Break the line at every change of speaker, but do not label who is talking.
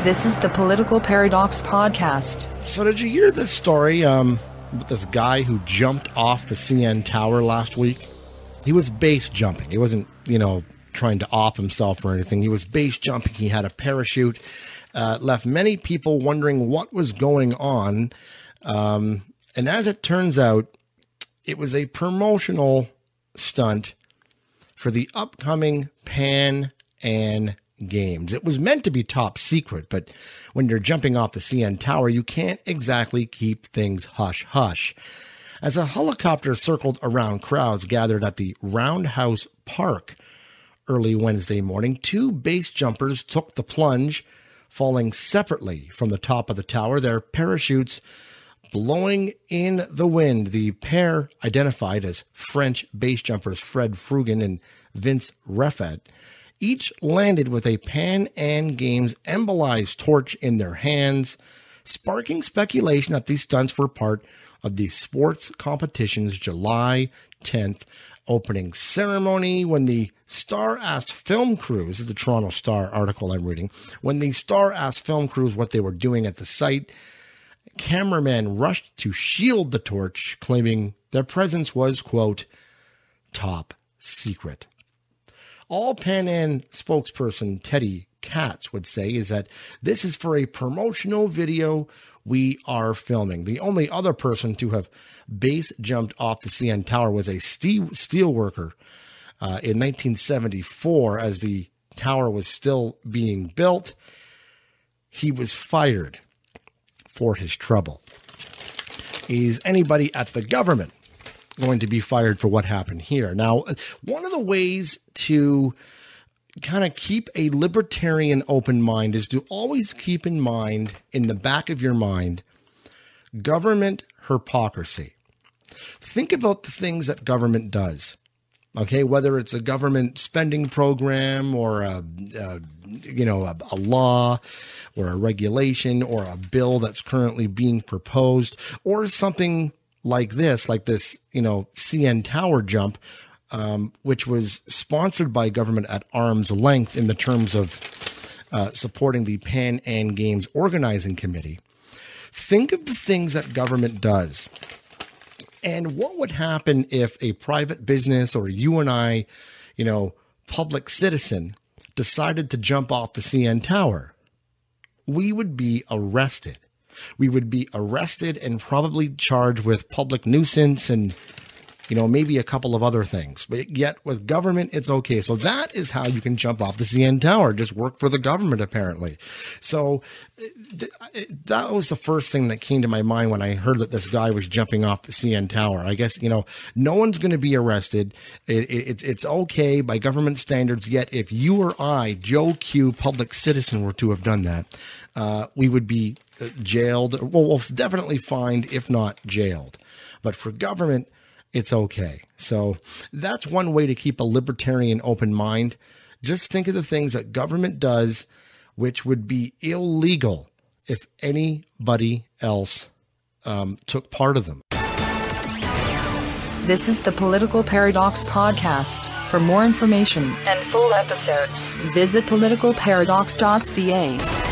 This is the Political Paradox Podcast.
So did you hear this story with this guy who jumped off the CN Tower last week? He was base jumping. He wasn't, trying to off himself or anything. He was base jumping. He had a parachute. Left many people wondering what was going on. And as it turns out, it was a promotional stunt for the upcoming Pan Am Games. It was meant to be top secret, but when you're jumping off the CN Tower, you can't exactly keep things hush-hush. As a helicopter circled around crowds gathered at the Roundhouse Park early Wednesday morning, two base jumpers took the plunge, falling separately from the top of the tower, their parachutes blowing in the wind. The pair, identified as French base jumpers Fred Frugan and Vince Refat, each landed with a Pan Am Games embolized torch in their hands, sparking speculation that these stunts were part of the sports competition's July 10th opening ceremony. When the Star asked film crews, this is the Toronto Star article I'm reading, when the Star asked film crews what they were doing at the site, cameramen rushed to shield the torch, claiming their presence was, quote, top secret. All Pan Am spokesperson Teddy Katz would say is that this is for a promotional video we are filming. The only other person to have base jumped off the CN Tower was a steel worker in 1974 as the tower was still being built. He was fired for his trouble. Is anybody at the government going to be fired for what happened here? Now, one of the ways to kind of keep a libertarian open mind is to always keep in mind, in the back of your mind, government hypocrisy. Think about the things that government does. Okay, whether it's a government spending program or a law or a regulation or a bill that's currently being proposed, or something like this, CN Tower jump, which was sponsored by government at arm's length in the terms of supporting the Pan Am Games organizing committee. Think of the things that government does. And what would happen if a private business or you and I, public citizen, decided to jump off the CN Tower? We would be arrested. We would be arrested and probably charged with public nuisance and, maybe a couple of other things. But yet with government, it's okay. So that is how you can jump off the CN Tower. Just work for the government, apparently. So that was the first thing that came to my mind when I heard that this guy was jumping off the CN Tower. I guess, no one's going to be arrested. It's okay by government standards. Yet if you or I, Joe Q, public citizen, were to have done that, we would be jailed. Well, definitely fined, if not jailed. But for government, it's okay. So that's one way to keep a libertarian open mind. Just think of the things that government does, which would be illegal if anybody else took part of them.
This is the Political Paradox Podcast. For more information and full episodes, visit politicalparadox.ca.